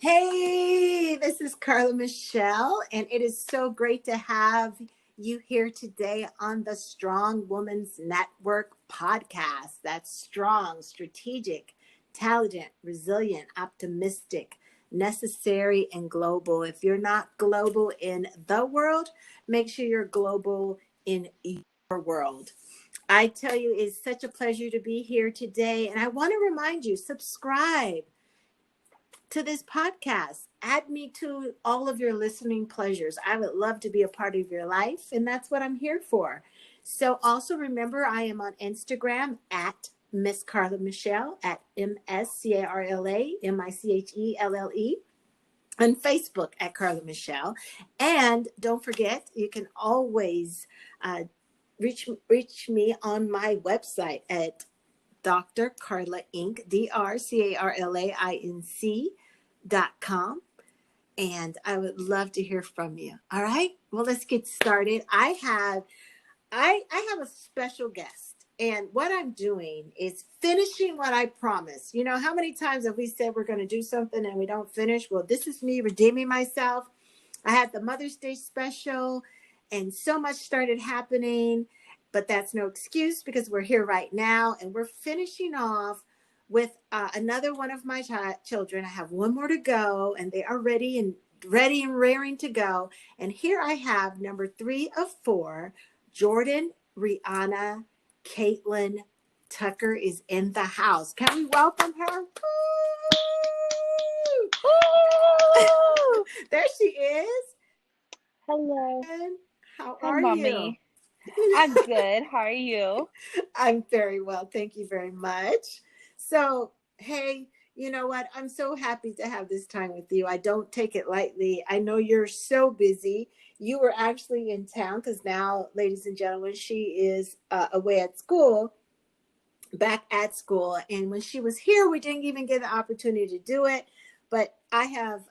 Hey, this is Carla Michelle, and it is so great to have you here today on the Strong Woman's Network podcast. That's strong, strategic, talented, resilient, optimistic, necessary, and global. If you're not global in the world, make sure you're global in your world. I tell you, it's such a pleasure to be here today, and I want to remind you, subscribe to this podcast. Add me to all of your listening pleasures. I would love to be a part of your life, and that's what I'm here for. So also remember, I am on Instagram at Miss Carla Michelle at MSCARLA on Facebook at Carla Michelle. And don't forget, you can always reach me on my website at Dr. Carla Inc. DrCarlaInc.com. And I would love to hear from you. All right. Well, let's get started. I have a special guest. And what I'm doing is finishing what I promised. You know, how many times have we said we're going to do something and we don't finish? Well, this is me redeeming myself. I had the Mother's Day special and so much started happening, but that's no excuse because we're here right now and we're finishing off with another one of my children. I have one more to go and they are ready and raring to go. And here I have number 3 of 4, Jordyn, Rihanna, Caitlin Tucker is in the house. Can we welcome her? Woo! There she is. Hello. How Hi, are you? Mommy. I'm good. How are you? I'm very well. Thank you very much. So, hey, you know what? I'm so happy to have this time with you. I don't take it lightly. I know you're so busy. You were actually in town because now, ladies and gentlemen, she is away at school, back at school. And when she was here, we didn't even get the opportunity to do it. But I have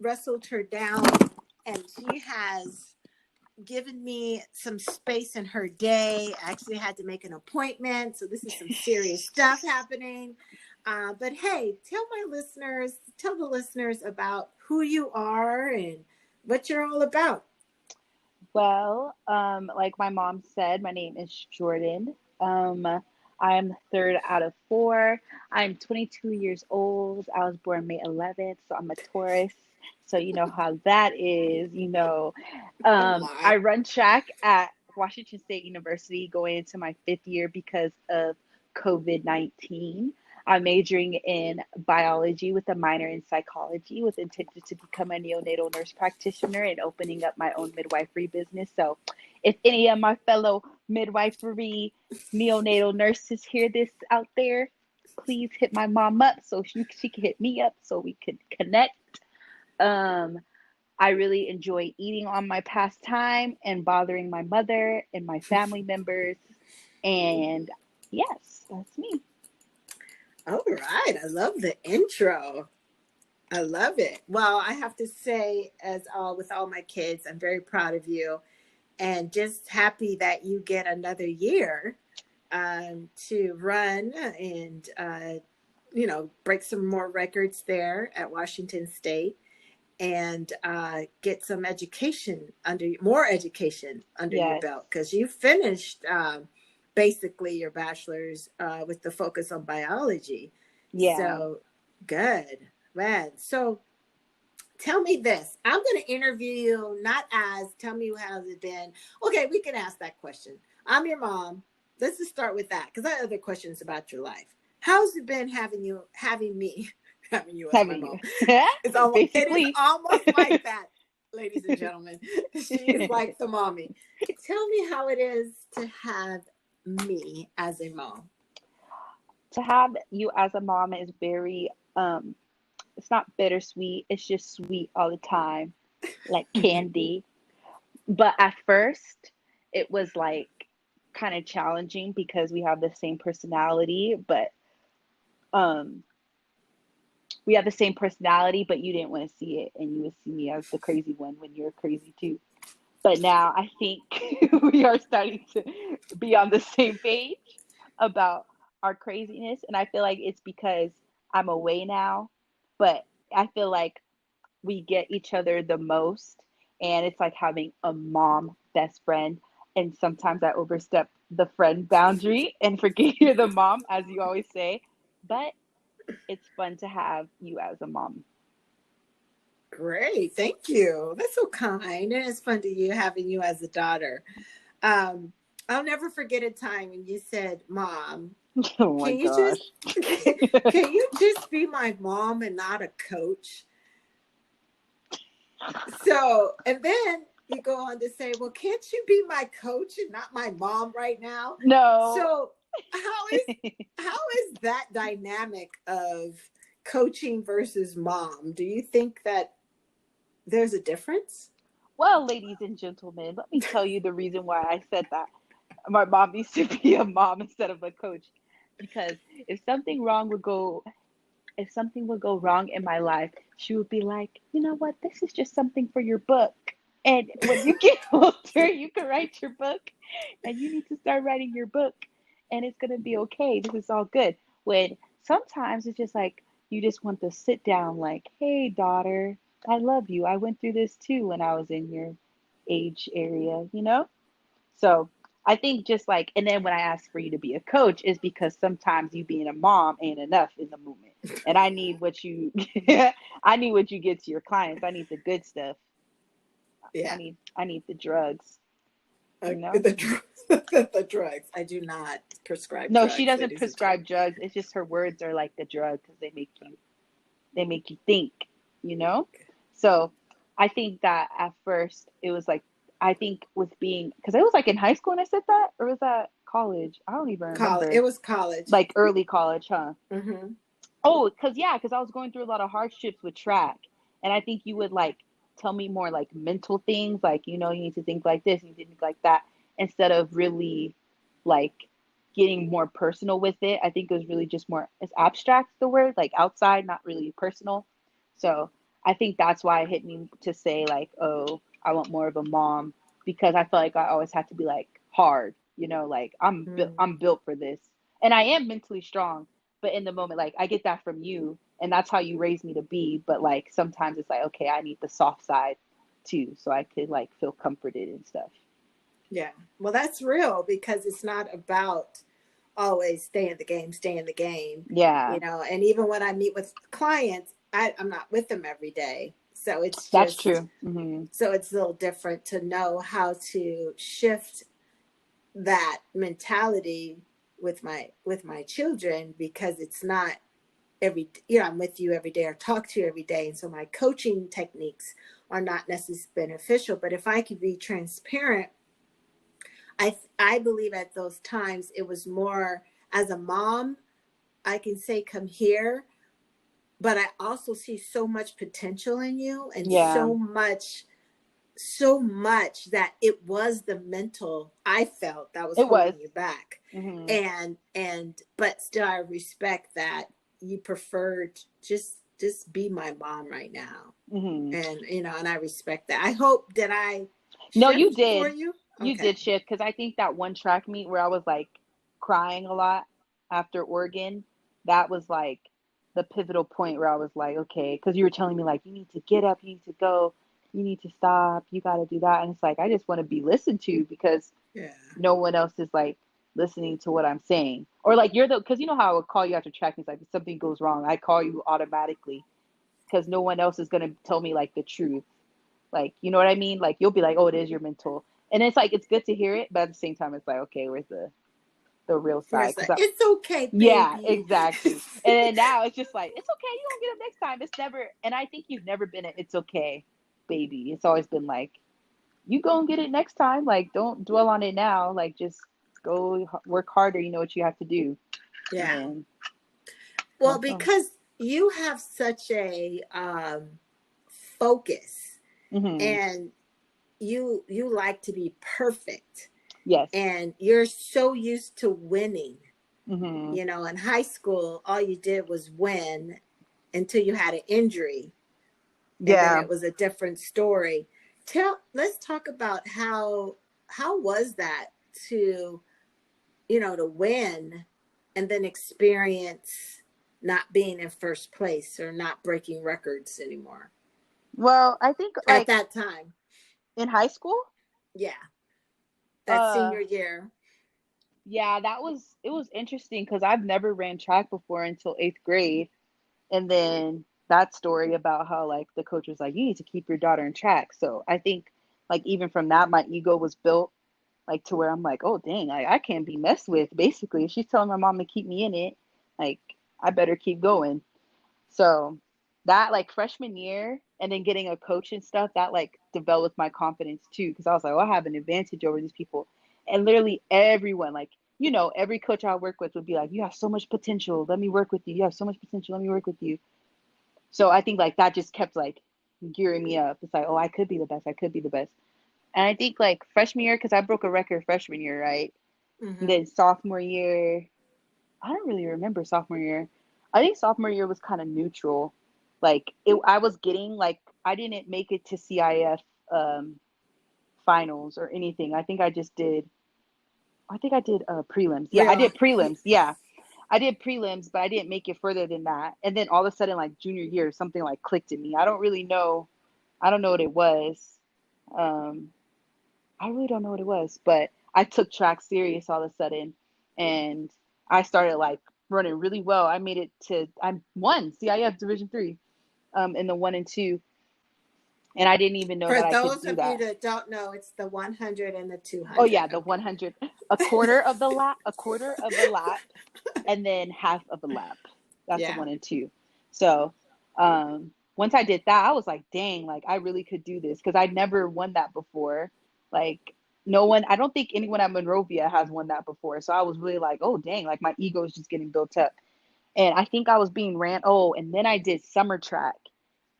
wrestled her down and she has given me some space in her day. I actually had to make an appointment. So this is some serious stuff happening. But hey, tell the listeners about who you are and what you're all about. Well, like my mom said, my name is Jordyn. I'm the third out of 4. I'm 22 years old. I was born May 11th, so I'm a Taurus. So you know how that is. Oh my. I run track at Washington State University going into my 5th year because of COVID-19. I'm majoring in biology with a minor in psychology with intention to become a neonatal nurse practitioner and opening up my own midwifery business. So if any of my fellow midwifery neonatal nurses hear this out there, please hit my mom up so she can hit me up so we can connect. Um, I really enjoy eating on my pastime and bothering my mother and my family members. And yes, that's me. All right. I love the intro. I love it. Well, I have to say, with all my kids, I'm very proud of you and just happy that you get another year to run and break some more records there at Washington State and get some more education under your Yes. belt because you finished basically your bachelor's with the focus on biology. Yeah. So good, man. So tell me this. I'm going to interview you, not as tell me how has it been. Okay, we can ask that question. I'm your mom. Let's just start with that because I have other questions about your life. How's it been having me, having you as my Having mom? you. It is Basically. almost like that, ladies and gentlemen. She is like the mommy. Tell me how it is to have me as a mom. To have you as a mom is very it's not bittersweet, it's just sweet all the time, like candy. But at first it was like kind of challenging because we have the same personality, but um we have the same personality, but you didn't want to see it and you would see me as the crazy one when you're crazy too. But now I think we are starting to be on the same page about our craziness. And I feel like it's because I'm away now, but I feel like we get each other the most, and it's like having a mom best friend. And sometimes I overstep the friend boundary and forget you're the mom, as you always say. But it's fun to have you as a mom. Great. Thank you. That's so kind. And it's fun to you having you as a daughter. Um, I'll never forget a time when you said, Mom, Oh my can you just gosh. can you just be my mom and not a coach? So, and then you go on to say, well, can't you be my coach and not my mom right now? No. So, how is that dynamic of coaching versus mom? Do you think that there's a difference? Well, ladies and gentlemen, let me tell you the reason why I said that. My mom needs to be a mom instead of a coach. Because if something wrong would go if something would go wrong in my life, she would be like, you know what, this is just something for your book. And when you get older, you can write your book, and you need to start writing your book, and it's going to be okay. This is all good. When sometimes it's just like, you just want to sit down, like, hey, daughter, I love you. I went through this too when I was in your age area, you know? So I think just like, and then when I ask for you to be a coach is because sometimes you being a mom ain't enough in the moment. And I need what you, I need what you get to your clients. I need the good stuff. Yeah. I need the drugs, you know? The drugs. I do not prescribe No, she drugs, doesn't ladies and gentlemen. prescribe drugs. It's just her words are like the drug because they make you think, you know? So I think that at first it was like, I think with being, because it was like in high school when I said that, or was that college? I don't even College. remember. It was college. Like early college, huh? Mm-hmm. Oh, because I was going through a lot of hardships with track. And I think you would like tell me more like mental things, like, you know, you need to think like this, you need to think like that, instead of really like getting more personal with it. I think it was really just more, it's abstract, the word, like outside, not really personal. So I think that's why it hit me to say, like, oh, I want more of a mom, because I felt like I always had to be like hard, you know, like I'm built for this. And I am mentally strong, but in the moment, like I get that from you, and that's how you raised me to be. But like sometimes it's like, okay, I need the soft side too, so I could like feel comforted and stuff. Yeah. Well, that's real because it's not about always stay in the game, Yeah, and even when I meet with clients, I'm not with them every day. So it's that's just, true. Hmm. so it's a little different to know how to shift that mentality with my children, because it's not I'm with you every day or talk to you every day. And so my coaching techniques are not necessarily beneficial. But if I could be transparent, I believe at those times it was more as a mom, I can say, come here, but I also see so much potential in you, and Yeah, so much that it was the mental I felt that was it was. holding you back. Hmm. But still I respect that you preferred just be my mom right now. Hmm. And I respect that. I hope that I No, you shift for did. you. You Okay. did shift, because I think that one track meet where I was like crying a lot after Oregon, that was like the pivotal point where I was like, okay, because you were telling me like, you need to get up, you need to go, you need to stop, you got to do that. And it's like, I just want to be listened to, because Yeah. no one else is like listening to what I'm saying. Or like because you know how I would call you after track meets, like if something goes wrong, I call you automatically, because no one else is going to tell me like the truth. Like, you know what I mean? Like, you'll be like, oh, it is your mental. And it's like, it's good to hear it, but at the same time, it's like, okay, where's the real side? First, Because it's okay, yeah, baby. exactly. And then now it's just like, it's okay, you don't get it next time. It's never, and I think you've never been a it's okay, baby. It's always been like, you go and get it next time. Like, don't dwell on it now. Like, just go work harder. You know what you have to do. Yeah. And Well, that's all. because you have such a focus, Mm-hmm. and you like to be perfect, Yes. and you're so used to winning. Mm-hmm. In high school, all you did was win until you had an injury, and then Yeah. it was a different story. Let's talk about how was that to to win and then experience not being in first place or not breaking records anymore Well, I think at like that time? in high school, Yeah, that uh senior year. yeah, it was interesting because I've never ran track before until 8th grade. And then that story about how like the coach was like, you need to keep your daughter in track. So I think like even from that, my ego was built like to where I'm like, oh dang, I can't be messed with. Basically, if she's telling my mom to keep me in it, like I better keep going. So that like freshman year and then getting a coach and stuff, that like developed my confidence too. Cause I was like, oh, I have an advantage over these people. And literally everyone, like, you know, every coach I work with would be like, you have so much potential. Let me work with you. You have so much potential. Let me work with you. So I think like that just kept like gearing me up. It's like, oh, I could be the best. I could be the best. And I think like freshman year, because I broke a record freshman year, right? And Hmm. then sophomore year, I don't really remember sophomore year. I think sophomore year was kind of neutral. Like I was getting like I didn't make it to CIF finals or anything. I think I just did. I think I did prelims. Yeah, I Real. did prelims. Yeah, I did prelims, but I didn't make it further than that. And then all of a sudden, like junior year, something like clicked in me. I don't really know. I don't know what it was. Um, I really don't know what it was, but I took track serious all of a sudden, and I started like running really well. I made it to I won CIF Division 3, in the 1 and 2, and I didn't even know For that I could those do of you that. that don't know, it's the 100 and the Oh 200. yeah, the 100, a quarter of a lap, and then half of a lap. That's a Yeah. 1 and 2. So once I did that, I was like, dang, like I really could do this because I'd never won that before. Like no one, I don't think anyone at Monrovia has won that before. So I was really like, oh dang, like my ego is just getting built up. And I think I was being ran. Oh, and then I did summer track.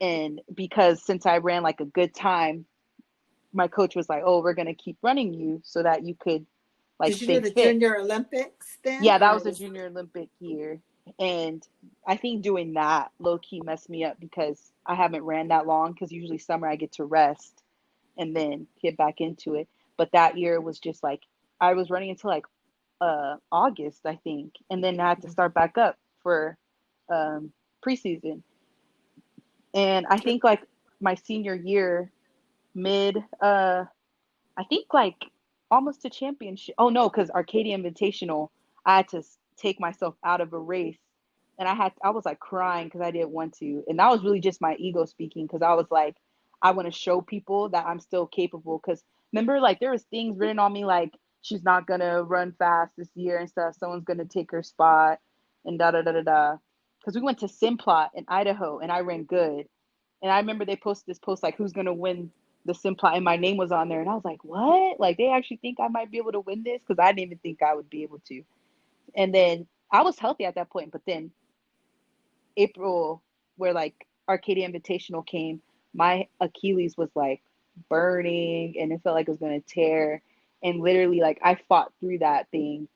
And because since I ran like a good time, my coach was like, oh, we're going to keep running you so that you could like Did you do stay the fit. Junior Olympics then, Yeah, that or was it a was junior Olympic year. And I think doing that low key messed me up because I haven't ran that long because usually summer I get to rest and then get back into it. But that year was just like I was running until like August, I think, and then I had to start back up for preseason. And I think like my senior year, mid I think like almost to championship. Oh no, because Arcadia Invitational, I had to take myself out of a race, and I was like crying because I didn't want to, and that was really just my ego speaking because I was like, I want to show people that I'm still capable. Because remember, like there was things written on me like she's not gonna run fast this year and stuff. Someone's gonna take her spot, and da da da da da. Because we went to Simplot in Idaho, and I ran good. And I remember they posted this post like, "Who's gonna win the Simplot?" And my name was on there, and I was like, "What? Like they actually think I might be able to win this?" Because I didn't even think I would be able to. And then I was healthy at that point, but then April, where like Arcadia Invitational came, my Achilles was like burning, and it felt like it was gonna tear. And literally, like I fought through that thing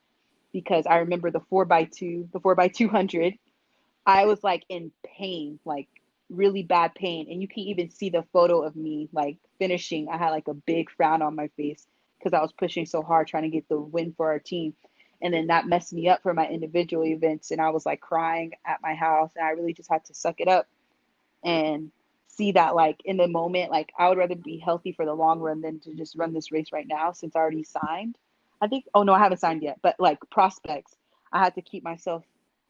because I remember the 4x200. I was like in pain, like really bad pain. And you can even see the photo of me like finishing. I had like a big frown on my face because I was pushing so hard trying to get the win for our team. And then that messed me up for my individual events. And I was like crying at my house. And I really just had to suck it up and see that like in the moment, like I would rather be healthy for the long run than to just run this race right now since I already signed. I think, oh no, I haven't signed yet, but like prospects, I had to keep myself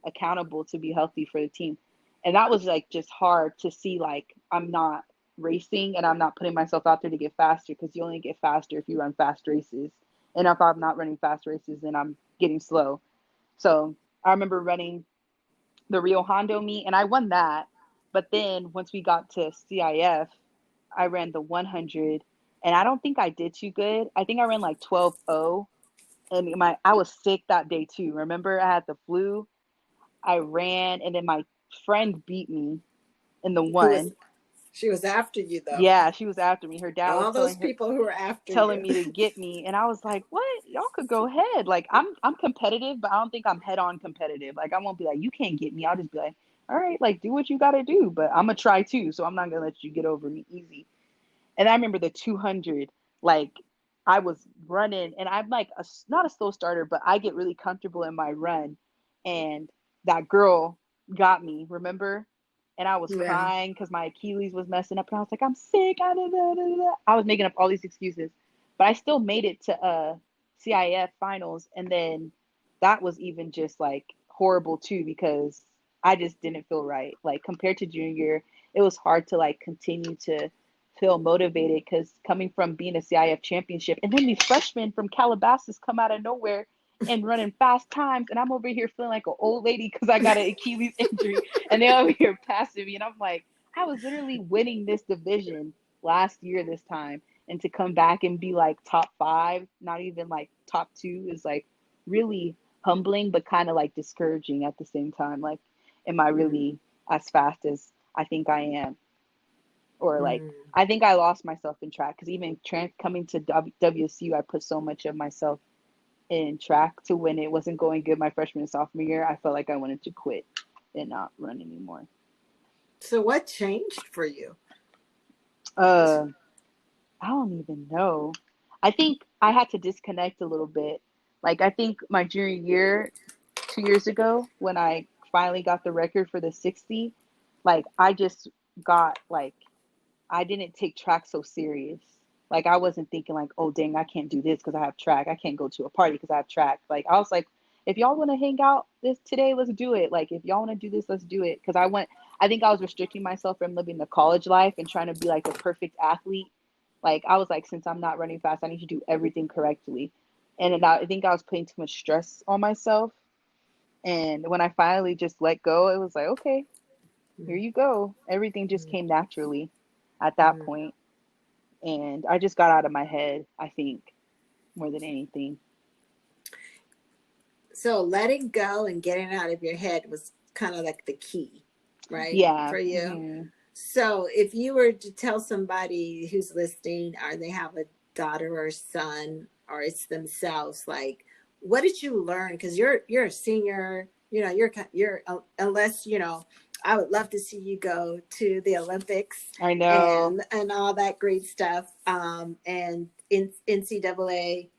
accountable to be healthy for the team. And that was like just hard to see like I'm not racing and I'm not putting myself out there to get faster because you only get faster if you run fast races. And if I'm not running fast races, then I'm getting slow. So I remember running the Rio Hondo meet, and I won that. But then once we got to CIF, I ran the 100, and I don't think I did too good. I think I ran like 12:0, and I was sick that day too. Remember, I had the flu. I ran, and then my friend beat me in the who was one. she was after you though? Yeah, she was after me. Her dad was All those people who were after telling you. me to get me, and I was like, "What? Y'all could go ahead." Like I'm competitive, but I don't think I'm head on competitive. Like I won't be like, "You can't get me." I'll just be like, "All right, like do what you got to do." But I'm gonna try too, so I'm not gonna let you get over me easy. And I remember the 200, like I was running, and I'm like not a slow starter, but I get really comfortable in my run, and that girl. got me, remember? And I was Yeah. crying because my Achilles was messing up, and I was like, I'm sick. I was making up all these excuses, but I still made it to CIF finals, and then that was even just like horrible too because I just didn't feel right. Like compared to junior year, it was hard to like continue to feel motivated because coming from being a CIF championship, and then these freshmen from Calabasas come out of nowhere and running fast times, and I'm over here feeling like an old lady because I got an Achilles injury, and they're over here passing me, and I'm like, I was literally winning this division last year this time, and to come back and be like top five, not even like top two, is like really humbling, but kind of like discouraging at the same time. Like, am I Mm, really as fast as I think I am? Or like, mm. I think I lost myself in track because even coming to WSU, I put so much of myself in track to when it wasn't going good my freshman and sophomore year. I felt like I wanted to quit and not run anymore. So what changed for you? Uh, I don't even know. I think I had to disconnect a little bit. Like I think my junior year, 2 years ago, when I finally got the record for the 60, like I just got like I didn't take track so serious. Like I wasn't thinking like, oh dang, I can't do this because I have track. I can't go to a party because I have track. Like I was like, if y'all want to hang out this today, let's do it. Like if y'all want to do this, let's do it. Because I think I was restricting myself from living the college life and trying to be like the perfect athlete. Like I was like, since I'm not running fast, I need to do everything correctly. And then I think I was putting too much stress on myself. And when I finally just let go, it was like, okay, here Mm, you go. Everything just mm, came naturally at that mm. point. And I just got out of my head, I think, more than anything. So letting go and getting out of your head was kind of like the key, right, Yeah. for you. Hmm. So if you were to tell somebody who's listening, or they have a daughter or son, or it's themselves, like, what did you learn? Because you're a senior, you're unless I would love to see you go to the Olympics I know. and all that great stuff. And in NCAA,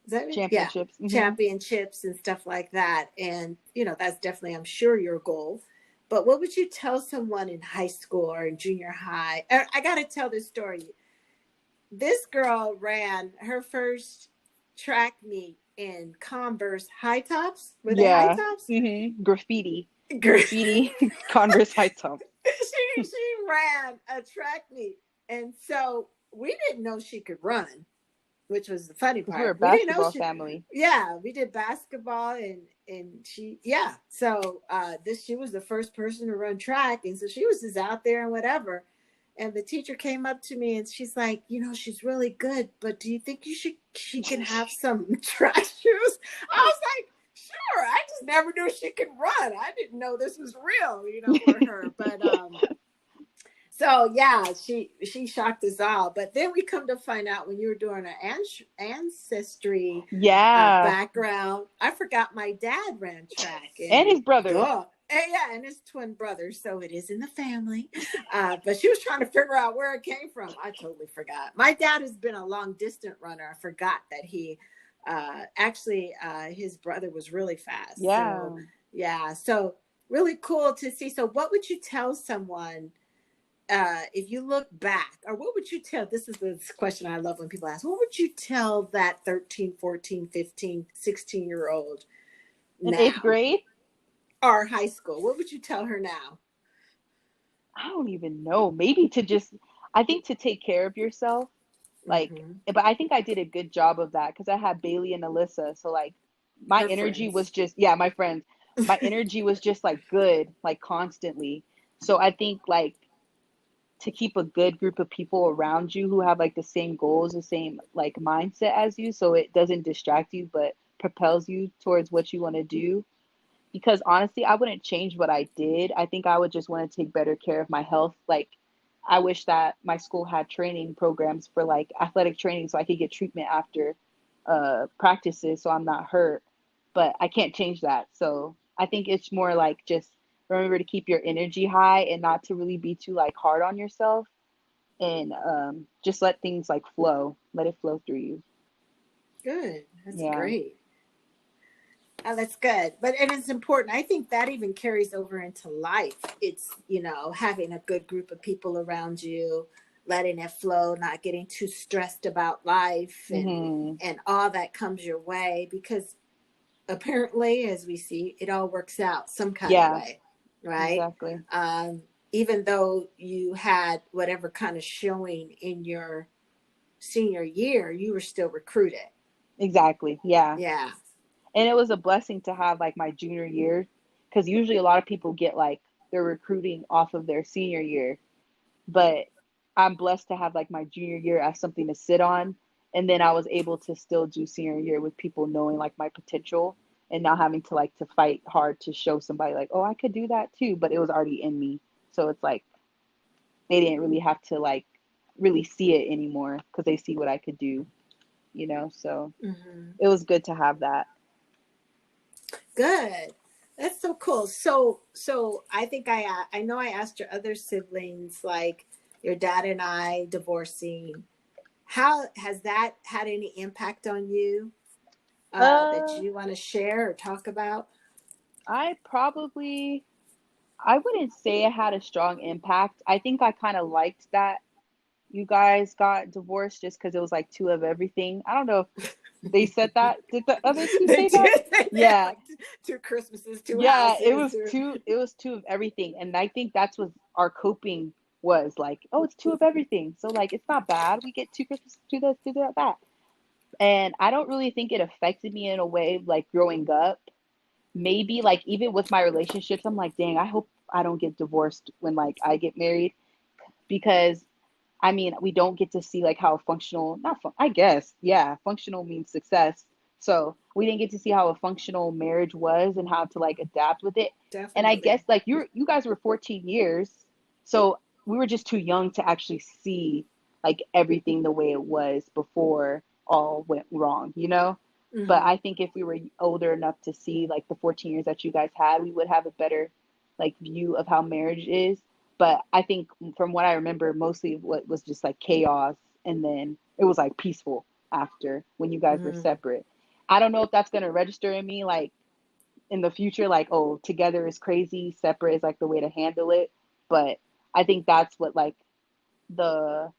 is that it? Yeah, Championships. Hmm. championships and stuff like that. And that's definitely, I'm sure, your goal. But what would you tell someone in high school or in junior high? I got to tell this story. This girl ran her first track meet in Converse high tops. Were they high Yeah. tops? Graffiti. Girl, Graffiti Converse high tops. she ran a track meet, and so we didn't know she could run, which was the funny Because we're a part. We didn't know basketball she. family. Yeah, we did basketball, and she, yeah. So this she was the first person to run track, and so she was just out there and whatever. And the teacher came up to me and she's like, she's really good, but do you think she can have some track shoes? I was like, sure. I just never knew she could run. I didn't know this was real, for her. But so yeah, she shocked us all. But then we come to find out, when you were doing an ancestry Yeah. background, I forgot my dad ran track, And and his brother. duh. And yeah, and his twin brother, so it is in the family. But she was trying to figure out where it came from. I totally forgot. My dad has been a long distance runner. I forgot that he actually his brother was really fast. So Yeah. yeah, so really cool to see. So what would you tell someone, if you look back, or what would you tell, this is the question I love when people ask, what would you tell that 13, 14, 15, 16 year old In eighth now, grade? or high school? What would you tell her now? I don't even know. Maybe to just, I think to take care of yourself. Like, Mm-hmm. but I think I did a good job of that because I had Bailey and Alyssa. So, like, my Her energy friends. was just, yeah, my friends, my energy was just like good, like constantly. So, I think, like, to keep a good group of people around you who have like the same goals, the same like mindset as you, so it doesn't distract you, but propels you towards what you want to do. Because honestly, I wouldn't change what I did. I think I would just want to take better care of my health. Like, I wish that my school had training programs for like athletic training so I could get treatment after practices so I'm not hurt. But I can't change that. So I think it's more like just remember to keep your energy high and not to really be too like hard on yourself and just let things like flow, let it flow through you. Good. That's Yeah. great. Oh, that's good. But and it's important. I think that even carries over into life. It's, having a good group of people around you, letting it flow, not getting too stressed about life Hmm. and all that comes your way because apparently as we see, it all works out some kind of Yeah, way, right? exactly. Um Even though you had whatever kind of showing in your senior year, you were still recruited. Exactly. Yeah. Yeah. And it was a blessing to have like my junior year, because usually a lot of people get like their recruiting off of their senior year, but I'm blessed to have like my junior year as something to sit on. And then I was able to still do senior year with people knowing like my potential and not having to like to fight hard to show somebody like, oh, I could do that too, but it was already in me. So it's like they didn't really have to like really see it anymore because they see what I could do. So Hmm. it was good to have that. Good. That's so cool. So I think I know I asked your other siblings, like your dad and I divorcing. How has that had any impact on you that Uh, you want to share or talk about? I probably I wouldn't say it had a strong impact. I think I kind of liked that you guys got divorced just because it was like two of everything. I don't know if they said that. Did the other two They say that? did. They had Yeah. like two Christmases, two Yeah, it houses. was two it was two of everything. And I think that's what our coping was like, oh, it's two of everything. So like it's not bad. We get two Christmases, two that. And I don't really think it affected me in a way like growing up. Maybe like even with my relationships, I'm like, dang, I hope I don't get divorced when like I get married, because I mean, we don't get to see like how a functional, not fun, I guess, yeah, functional means success. So we didn't get to see how a functional marriage was and how to like adapt with it. And I guess Definitely. like you guys were 14 years, so we were just too young to actually see like everything the way it was before all went wrong. But Hmm. I think if we were older enough to see like the 14 years that you guys had, we would have a better like view of how marriage is. But I think from what I remember, mostly what was just like chaos, and then it was like peaceful after when you guys were Hmm. separate. I don't know if that's gonna register in me like in the future, like, oh, together is crazy, separate is like the way to handle it. But I think that's what like the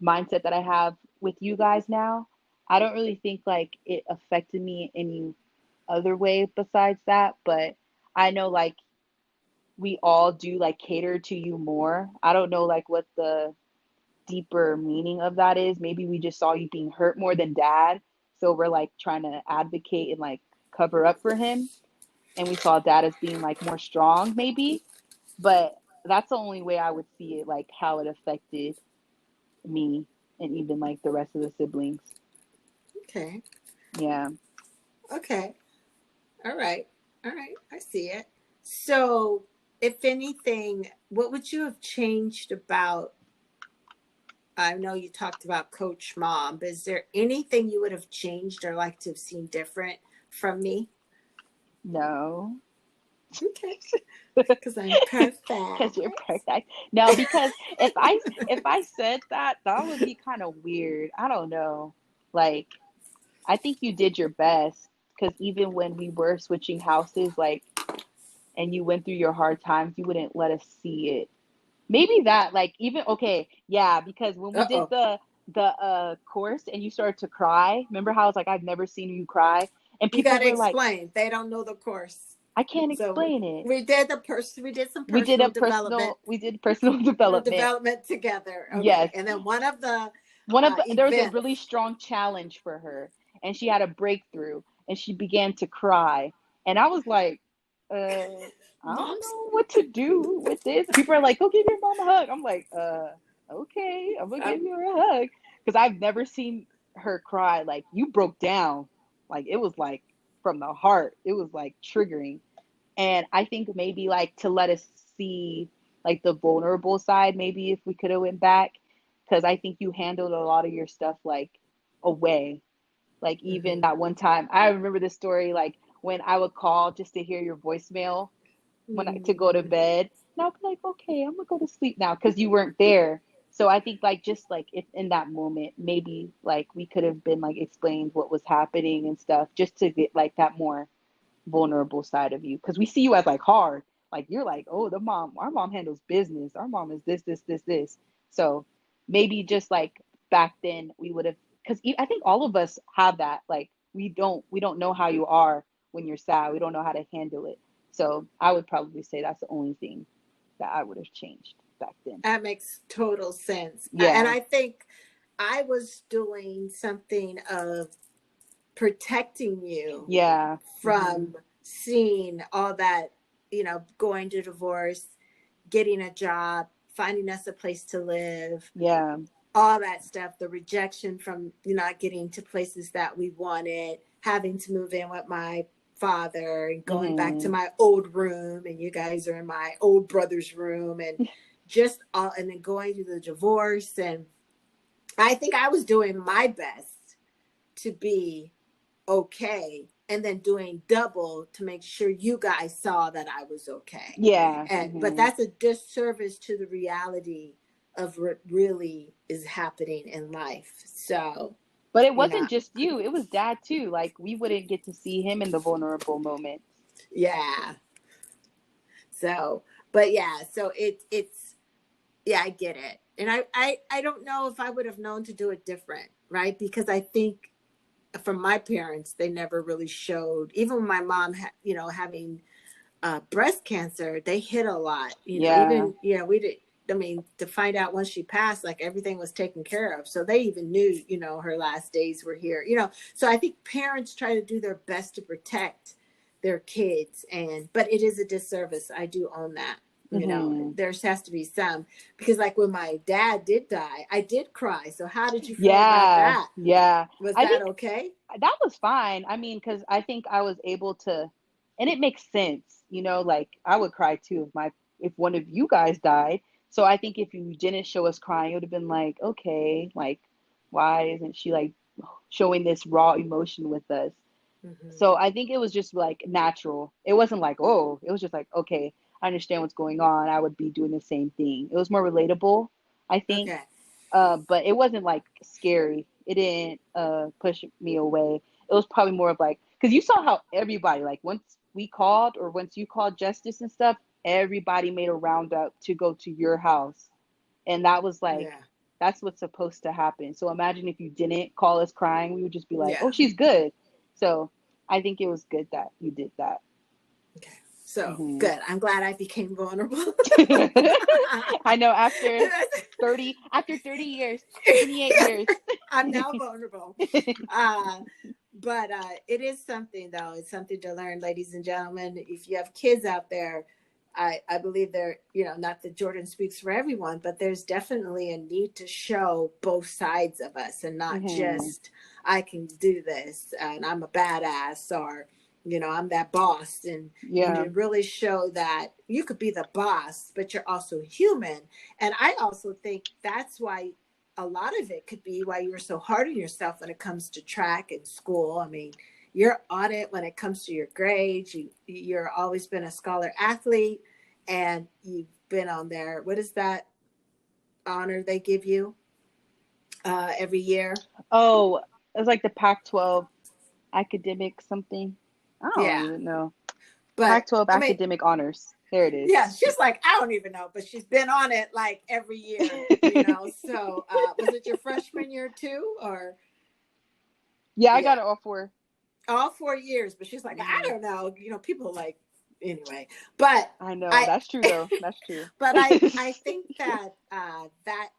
mindset that I have with you guys now. I don't really think like it affected me any other way besides that, but I know like we all do like cater to you more. I don't know like what the deeper meaning of that is. Maybe we just saw you being hurt more than dad. So we're like trying to advocate and like cover up for him. And we saw dad as being like more strong, maybe. But that's the only way I would see it, like how it affected me and even like the rest of the siblings. Okay. Yeah. Okay. All right. All right. I see it. So, if anything, what would you have changed about? I know you talked about Coach Mom, but is there anything you would have changed or like to have seen different from me? No. Okay. Because I'm Because perfect. you're perfect. No, because if I said that, that would be kind of weird. I don't know. Like, I think you did your best, because even when we were switching houses, like, and you went through your hard times, you wouldn't let us see it. Maybe that, like, even okay, yeah, because when we Uh did oh. the course and you started to cry, remember how I was like, I've never seen you cry, and You people got to were like, explain. They don't know the course. I can't So explain it. we did some personal development We did personal development. development together. Okay. Yes. And then one of the There was a events. really strong challenge for her, and she had a breakthrough, and she began to cry, and I was like, I don't Mom's. know what to do with this. People are like, go give your mom a hug. I'm like, okay, I'm gonna give Um, you a hug, because I've never seen her cry. Like, you broke down, like it was like from the heart. It was like triggering. And I think maybe like to let us see like the vulnerable side, maybe if we could have went back, because I think you handled a lot of your stuff like away. Like even mhm. that one time, I remember this story, like when I would call just to hear your voicemail to go to Mm. bed, and I'll be like, okay, I'm gonna go to sleep now because you weren't there. So I think like just like if in that moment, maybe like we could have been like explained what was happening and stuff, just to get like that more. vulnerable side of you, because we see you as like hard. Like you're like, oh, our mom handles business. Our mom is this. So maybe just like back then we would have, because I think all of us have that. Like we don't know how you are when you're sad. We don't know how to handle it. So I would probably say that's the only thing that I would have changed back then. That makes total sense. And Yeah. I think I was doing something of protecting you Yeah. Hmm. from seeing all that, going to divorce, getting a job, finding us a place to live, Yeah. all that stuff, the rejection from not getting to places that we wanted, having to move in with my father and going back to Hmm. my old room, and you guys are in my old brother's room, and just all, and then going through the divorce. And I think I was doing my best to be okay, and then doing double to make sure you guys saw that I was okay. Yeah. And but Hmm. that's a disservice to the reality of what really is happening in life. So, But it you know, wasn't just you, it was dad too. Like we wouldn't get to see him in the vulnerable moments. yeah. So, but yeah, so it's yeah, I get it. And I don't know if I would have known to do it different, right? Because I think from my parents, they never really showed, even when my mom having breast cancer, they hit a lot, Yeah. even, we did. I mean, to find out once she passed, like everything was taken care of. So they even knew, her last days were here, so I think parents try to do their best to protect their kids. But it is a disservice. I do own that. Hmm. There has to be some, because like when my dad did die, I did cry. So how did you feel about Yeah. that? Yeah. Was I that think okay? that was fine. I mean, because I think I was able to, and it makes sense, like I would cry too if one of you guys died. So I think if you didn't show us crying, it would have been like, okay, like why isn't she like showing this raw emotion with us? Mm-hmm. So I think it was just like natural. It wasn't like, oh, it was just like, okay, I understand what's going on. I would be doing the same thing. It was more relatable, I think. Okay. But it wasn't like scary. It didn't push me away. It was probably more of like, because you saw how everybody, like once we called or once you called Justice and stuff, everybody made a roundup to go to your house. And that was like, Yeah. that's what's supposed to happen. So imagine if you didn't call us crying, we would just be like, Yeah. oh, she's good. So I think it was good that you did that. Okay. So Hmm. good. I'm glad I became vulnerable. I know after 30 years, 28 years. I'm now vulnerable. Uh, but it is something, though. It's something to learn, ladies and gentlemen. If you have kids out there, I believe they're, not that Jordyn speaks for everyone, but there's definitely a need to show both sides of us, and not Hmm. just, I can do this and I'm a badass, or, I'm that boss. And Yeah. to really show that you could be the boss, but you're also human. And I also think that's why a lot of it could be why you're so hard on yourself when it comes to track and school. I mean, you're on it when it comes to your grades. You're always been a scholar athlete, and you've been on there. What is that honor they give you every year? Oh, it was like the Pac-12 academic something. I don't Yeah, even know. but Pac-12 I mean, academic honors. There it yeah, is. she's like, I don't even know, but she's been on it like every year. So was it your freshman year too, or Yeah, I yeah, got it all for. all 4 years? But she's like, I Hmm. don't know. People like, anyway. But I know. I, That's true though. That's true. but I think that that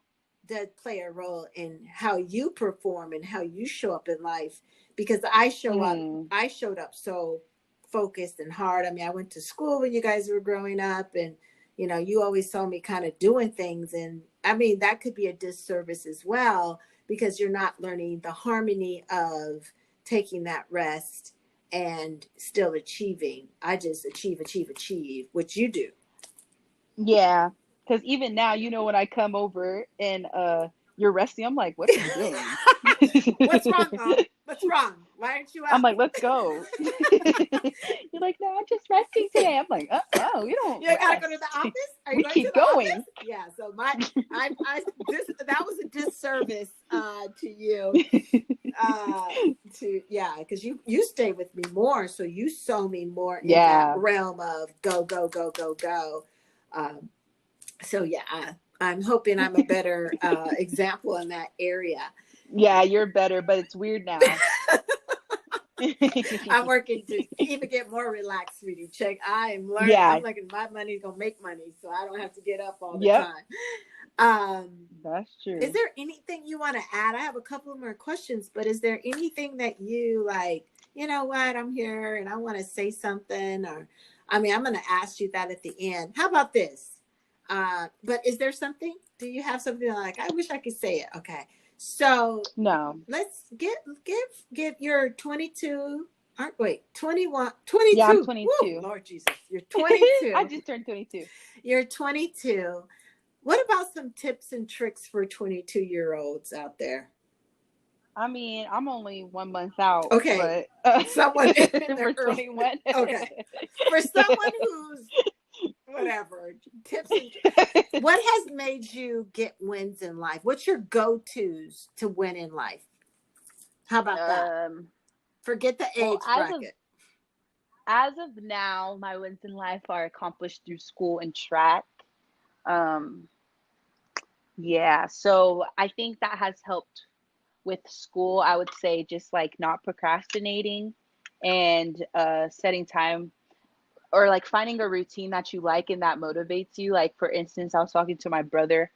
did play a role in how you perform and how you show up in life. Because Hmm. I showed up so focused and hard. I mean, I went to school when you guys were growing up, and you always saw me kind of doing things. And I mean, that could be a disservice as well, because you're not learning the harmony of taking that rest and still achieving. I just achieve, which you do. Yeah. Because even now, when I come over and you're resting, I'm like, what are you doing? What's wrong, Mom? What's wrong? Why aren't you I'm up? like, let's go. You're like, no, I'm just resting today. I'm like, oh, we don't You gotta go to the rest. office. Are you We going to keep the office? going. Yeah. So I this that was a disservice to you. uh to because you stay with me more, so you saw me more in that Yeah. realm of go go go go go. um so I'm hoping I'm a better example in that area. Yeah, you're better, but it's weird now. I'm working to even get more relaxed, sweetie. Check. I am learning. I'm Yeah. like, my money's gonna make money, so I don't have to get up all the Yep. time. Um, That's is true. there anything you want to add? I have a couple more questions, but is there anything that you like? You know what? I'm here and I want to say something, or I mean, I'm going to ask you that at the end. How about this? But is there something? Do you have something like I wish I could say it? Okay, so No. let's get your 22. Wait, 21, Yeah, I'm 22. Woo, 22. Lord Jesus, you're I 22. just turned 22. You're 22. What about some tips and tricks for 22-year-olds out there? I mean, I'm only 1 month out, Okay, but someone in the for early. 21. Okay, for someone who's whatever tips and what has made you get wins in life? What's your go-tos to win in life? How about that? um, Forget the well, age bracket. as of now, my wins in life are accomplished through school and track. Um, yeah, so I think that has helped with school. I would say just like not procrastinating and setting time, or like finding a routine that you like and that motivates you. Like for instance, I was talking to my brother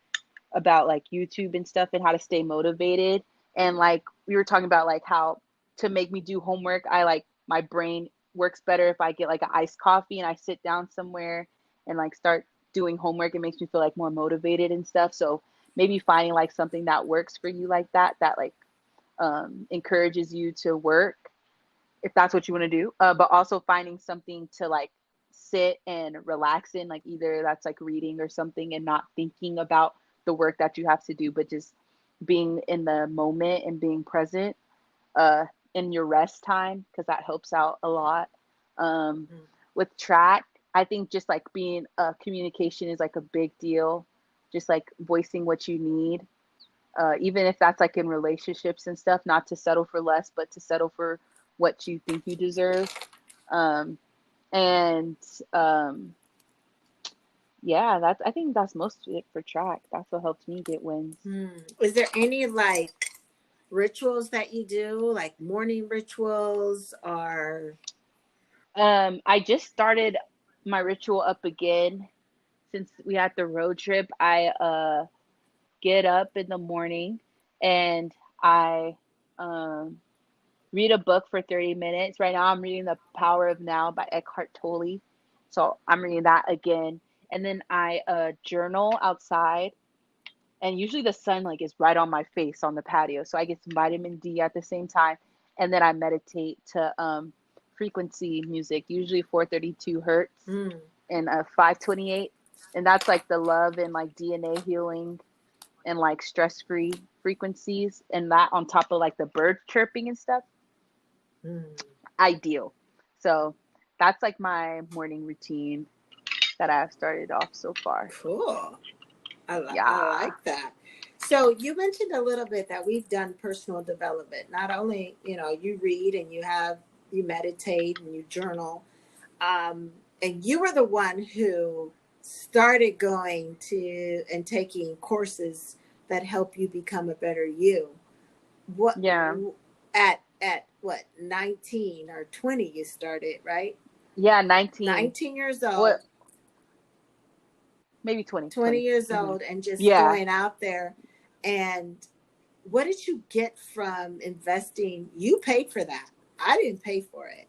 about like YouTube and stuff and how to stay motivated. And like we were talking about like how to make me do homework, I like my brain works better if I get like an iced coffee and I sit down somewhere and like start doing homework. It makes me feel like more motivated and stuff. So maybe finding like something that works for you like that like encourages you to work if that's what you want to do. But also finding something to like sit and relax in, like either that's like reading or something and not thinking about the work that you have to do, but just being in the moment and being present uh, in your rest time, because that helps out a lot. Um, Mm. with track, I think just like being communication is like a big deal. Just like voicing what you need, even if that's like in relationships and stuff, not to settle for less, but to settle for what you think you deserve. Um, and um, yeah, that's I think that's most of it for track. That's what helped me get wins. Is there any like rituals that you do, like morning rituals or I just started my ritual up again since we had the road trip. I get up in the morning and I um, read a book for 30 minutes. Right now, I'm reading The Power of Now by Eckhart Tolle. So I'm reading that again. And then I journal outside. And usually the sun like is right on my face on the patio. So I get some vitamin D at the same time. And then I meditate to frequency music, usually 432 hertz mm, and 528. And that's like the love and like DNA healing and like stress free frequencies. And that on top of like the birds chirping and stuff, mm. ideal. So that's like my morning routine that I've started off so far. Cool. I Yeah. like that. So you mentioned a little bit that we've done personal development. Not only, you read and you meditate and you journal. Um, and you were the one who started going to and taking courses that help you become a better you. What Yeah. at what 19 or 20 you started, right? Yeah. 19. 19 years What? old, Maybe 20. 20 20. years Mm-hmm. old, and just Yeah. going out there. And what did you get from investing? You paid for that. I didn't pay for it.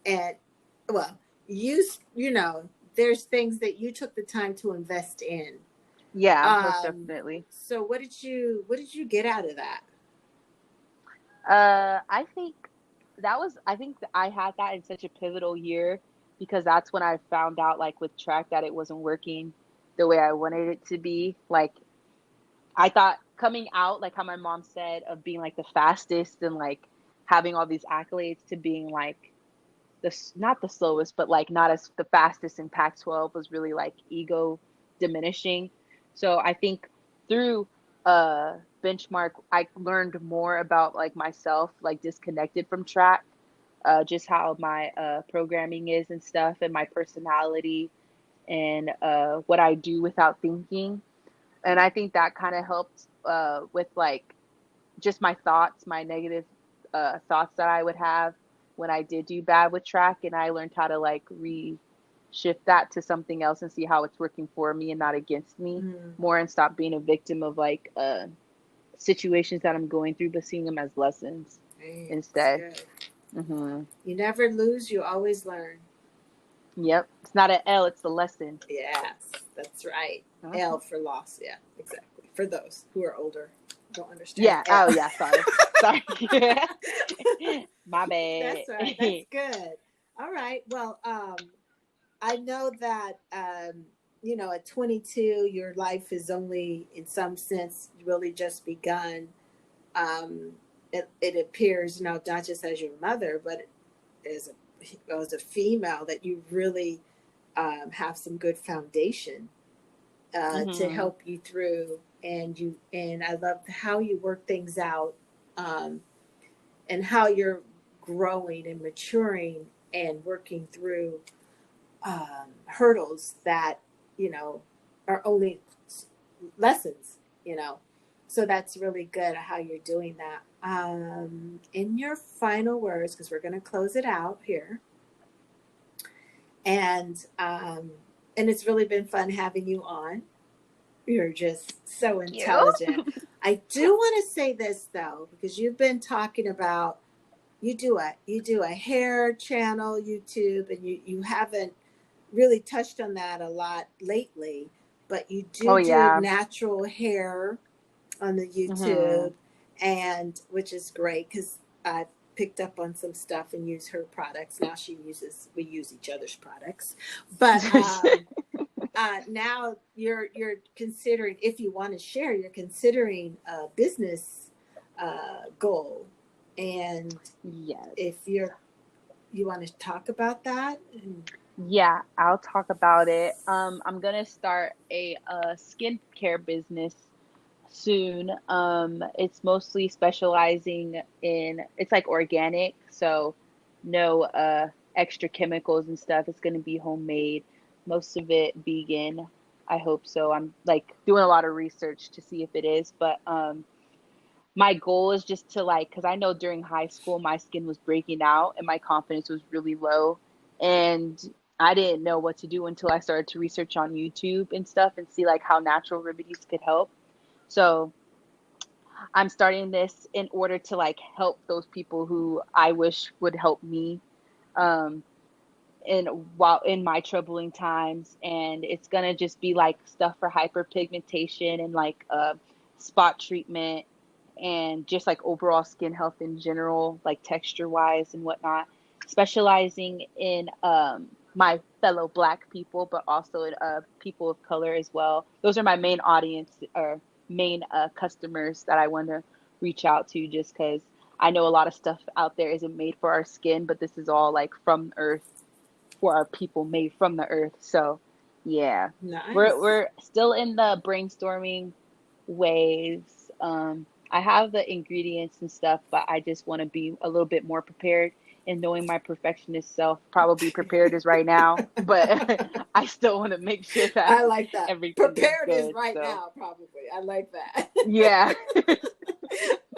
And well, there's things that you took the time to invest in. Yeah. Most Um, definitely. so what did you get out of that? I think I think I had that in such a pivotal year because that's when I found out, like with track, that it wasn't working the way I wanted it to be. Like, I thought coming out, like how my mom said, of being like the fastest and like having all these accolades to being like not the slowest, but like not as the fastest in Pac 12 was really like ego diminishing. So I think through benchmark, I learned more about like myself, like disconnected from track, just how my programming is and stuff, and my personality, and what I do without thinking. And I think that kind of helped with like just my thoughts, my negative thoughts that I would have when I did do bad with track, and I learned how to like shift that to something else and see how it's working for me and not against me Mm. more, and stop being a victim of like situations that I'm going through, but seeing them as lessons Hey, that's instead. good. Hmm. You never lose, you always learn. Yep, it's not an L, it's a lesson. Yes, that's right. Uh-huh. L for loss. Yeah, exactly. For those who are older, don't understand Yeah. L. Oh yeah. Sorry. Sorry. My bad. That's right. That's good. All right. Well, I know that at 22, your life is only, in some sense, really just begun. Um, it appears, not just as your mother, but as a female, that you really have some good foundation to Hmm. help you through. And I love how you work things out, um, and how you're growing and maturing and working through hurdles that you know are only lessons. So that's really good how you're doing that. In your final words, because we're going to close it out here, and it's really been fun having you on. You're just so Thank you. intelligent. I do want to say this though, because you've been talking about, you do a hair channel YouTube, and you haven't really touched on that a lot lately, but you Oh do yeah. natural hair on the Hmm. YouTube, and which is great because I've picked up on some stuff and use her products. Now we use each other's products, but now you're considering, if you want to share, you're considering a business goal, and Yes. if you want to talk about that. Yeah, I'll talk about it. I'm gonna start a skincare business soon. It's mostly specializing in, it's like organic, so no extra chemicals and stuff. It's gonna be homemade, most of it vegan. I hope so. I'm like doing a lot of research to see if it is, but my goal is just to like, because I know during high school my skin was breaking out and my confidence was really low, and I didn't know what to do until I started to research on YouTube and stuff and see like how natural remedies could help. So I'm starting this in order to like help those people who I wish would help me, um, in while in my troubling times. And it's gonna just be like stuff for hyperpigmentation and like spot treatment, and just like overall skin health in general, like texture wise and whatnot. Specializing in my fellow Black people, but also in people of color as well. Those are my main audience, or main customers that I want to reach out to, just because I know a lot of stuff out there isn't made for our skin, but this is all like from Earth, for our people, made from the earth. So yeah, Nice. we're still in the brainstorming waves. I have the ingredients and stuff, but I just want to be a little bit more prepared. And knowing my perfectionist self, probably prepared as right now, but I still want to make sure that I like that. everything is Prepared is good. right So now, probably. I like that. yeah,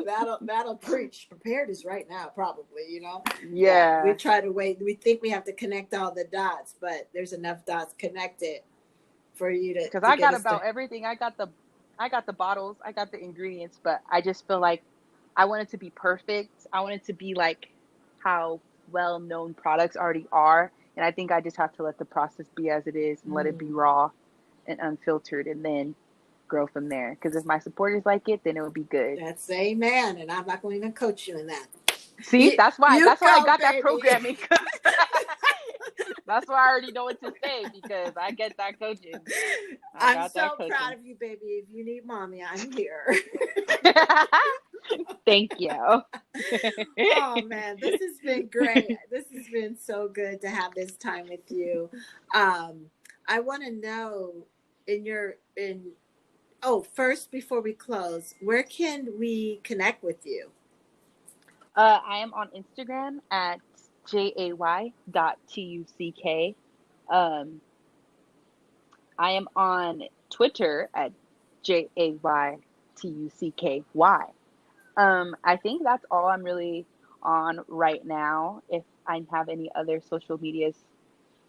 That'll preach. Prepared is right now, probably. Yeah, we yeah. try to wait. We think we have to connect all the dots, but there's enough dots connected for you to Because to I get got us to. about everything. I got the bottles, I got the ingredients, but I just feel like I want it to be perfect. I want it to be like how well-known products already are, and I think I just have to let the process be as it is and let it be Mm, raw and unfiltered, and then grow from there. Because if my supporters like it, then it will be good. that's amen, and I'm not going to even coach you in that. See, You that's why. you That's why I go, got that baby. programming. That's why I already know what to say, because I get that coaching. I I'm got that so proud coaching. of you, baby. If you need mommy, I'm here. Thank you. Oh man, this has been great. This has been so good to have this time with you. I want to know, in Oh, first, before we close, where can we connect with you? I am on Instagram at jay.tuck. Um, I am on Twitter at jaytucky. I think that's all I'm really on right now. If I have any other social medias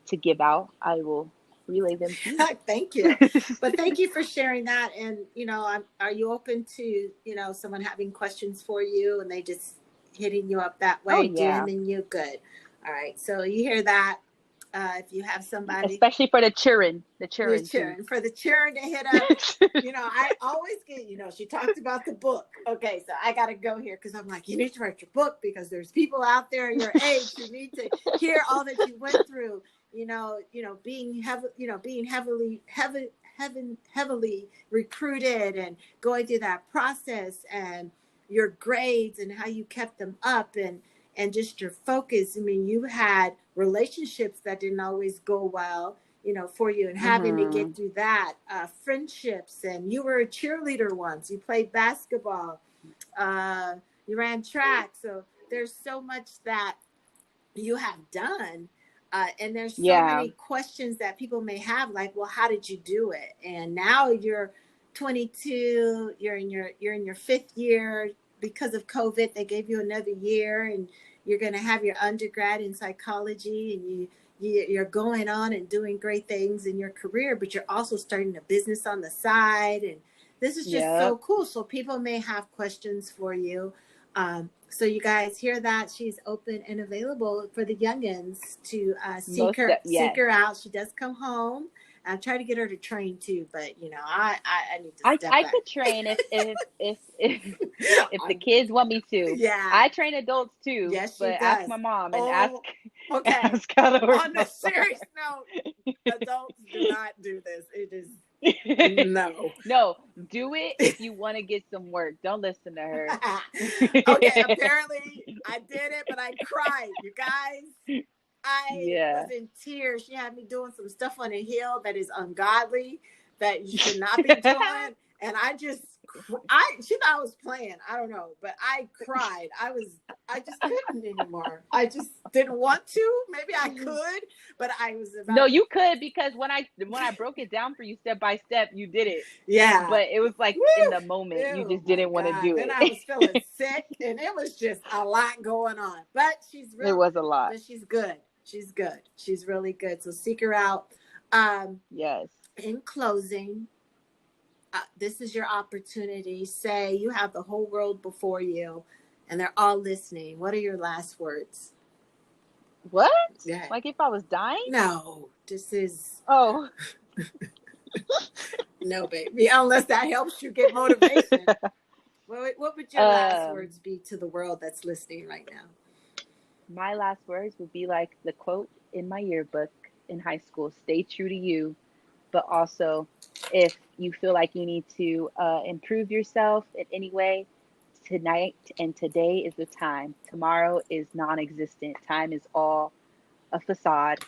to give out, I will relay them to you. Thank you. But thank you for sharing that. And, are you open to, someone having questions for you and they just hitting you up that Oh way, yeah. DMing you? Good. All right. So you hear that. If you have somebody, Especially for the children too. for the children to hit up, I always get, she talked about the book. Okay, so I got to go here because I'm like, you need to write your book because there's people out there your age who need to hear all that you went through. Being heavily recruited and going through that process and your grades and how you kept them up and just your focus. I mean, you had relationships that didn't always go well, for you and having to Mm-hmm. get through that, friendships. And you were a cheerleader once, you played basketball, you ran track. So there's so much that you have done. And there's so Yeah. many questions that people may have, like, well, how did you do it? And now you're 22, you're in your fifth year. Because of COVID, they gave you another year, and you're going to have your undergrad in psychology, and you're going on and doing great things in your career, but you're also starting a business on the side. And this is just Yep. so cool. So people may have questions for you. So you guys hear that? She's open and available for the youngins to seek Yes. her out. She does come home. I try to get her to train too, but I need to step I back. could train if the kids want me to. Yeah. I train adults too, Yes, she but ask does. my mom and Oh, okay. ask how to work On my a serious note, adults do not do this. It is phone. no. No, do it if you want to get some work. Don't listen to her. Okay, apparently I did it, but I cried. You guys, I was Yeah. in tears. She had me doing some stuff on a hill that is ungodly, that you should not be doing. And she thought I was playing. I don't know, but I cried. I just couldn't anymore. I just didn't want to. Maybe I could, but I was No, about, you could, because when I broke it down for you step by step, you did it. yeah. But it was like in Woo! the moment, you Oh just my didn't want to God. do Then I was feeling it. sick, and it was just a lot going on. But It was a lot. but she's good. She's good. She's really good. So seek her out. Um, Yes. in closing, this is your opportunity. Say you have the whole world before you and they're all listening. What are your last words? What? Yeah. Like if I was dying? No, this is Oh. no, baby. Unless that helps you get motivation. What would your last Um, words be to the world that's listening right now? my last words would be like the quote in my yearbook in high school: "Stay true to you." But also, if you feel like you need to improve yourself in any way, tonight and today is the time. Tomorrow is non-existent. Time is all a facade.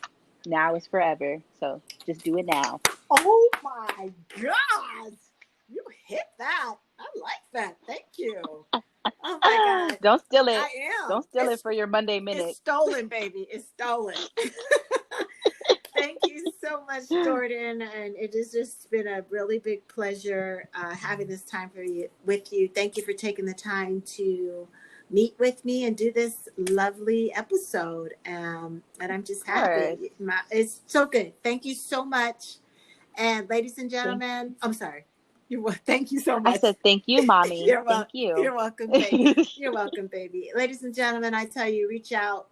Now is forever. So just do it now. Oh my God. You hit that. I like that. Thank you. Oh my God. Don't steal it. I am. Don't steal it for your Monday It's minute. stolen, baby. It's stolen. Thank you so much, Jordyn. And it has just been a really big pleasure having this time with you. Thank you for taking the time to meet with me and do this lovely episode. And I'm just Of course. happy. It's so good. Thank you so much. And ladies and Thank gentlemen, I'm sorry. Thank you so I much. said thank you, mommy. Thank you. You're welcome, baby. You're welcome, baby. Ladies and gentlemen, I tell you, reach out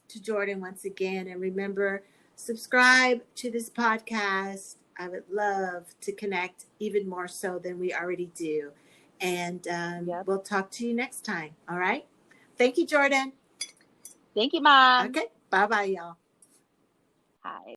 to Jordyn once again. And remember, subscribe to this podcast. I would love to connect even more so than we already do. And Yep. we'll talk to you next time. All right. Thank you, Jordyn. Thank you, Mom. Okay. Bye-bye, y'all. Hi.